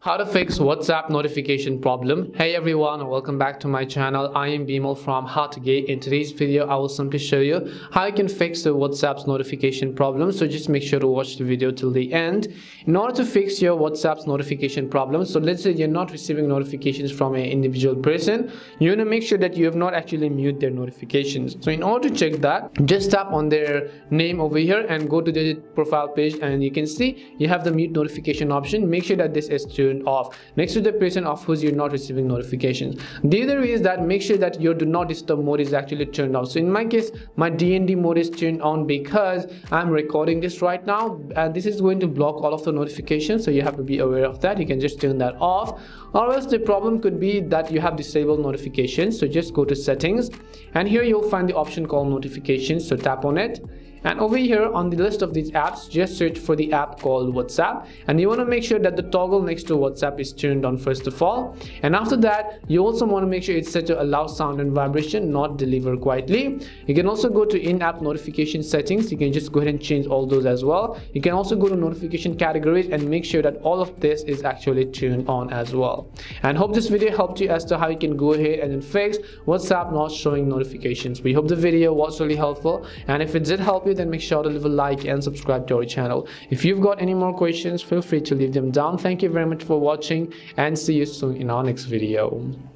How to fix WhatsApp notification problem. Hey everyone, welcome back to my channel. I am Bimal from How to Geek. In today's video, I will simply show you how you can fix the WhatsApp's notification problem. So just make sure to watch the video till the end. In order to fix your WhatsApp's notification problem, so let's say you're not receiving notifications from an individual person, you want to make sure that you have not actually muted their notifications. So in order to check that, just tap on their name over here and go to the profile page, and you can see you have the mute notification option. Make sure that this is turned off next to the person of whose you're not receiving notifications. The other is that make sure that your do not disturb mode is actually turned off. So in my case, my DND mode is turned on because I'm recording this right now, and this is going to block all of the notifications, so you have to be aware of that. You can just turn that off, or else the problem could be that you have disabled notifications. So just go to settings, and here you'll find the option called notifications. So tap on it, and over here on the list of these apps, just search for the app called WhatsApp, and you want to make sure that the toggle next to WhatsApp is turned on first of all. And after that, you also want to make sure it's set to allow sound and vibration, not deliver quietly. You can also go to in-app notification settings. You can just go ahead and change all those as well. You can also go to notification categories and make sure that all of this is actually turned on as well. And hope this video helped you as to how you can go ahead and fix WhatsApp not showing notifications. We hope the video was really helpful, and if it did help you, then make sure to leave a like and subscribe to our channel. If you've got any more questions, feel free to leave them down. Thank you very much for watching, and see you soon in our next video.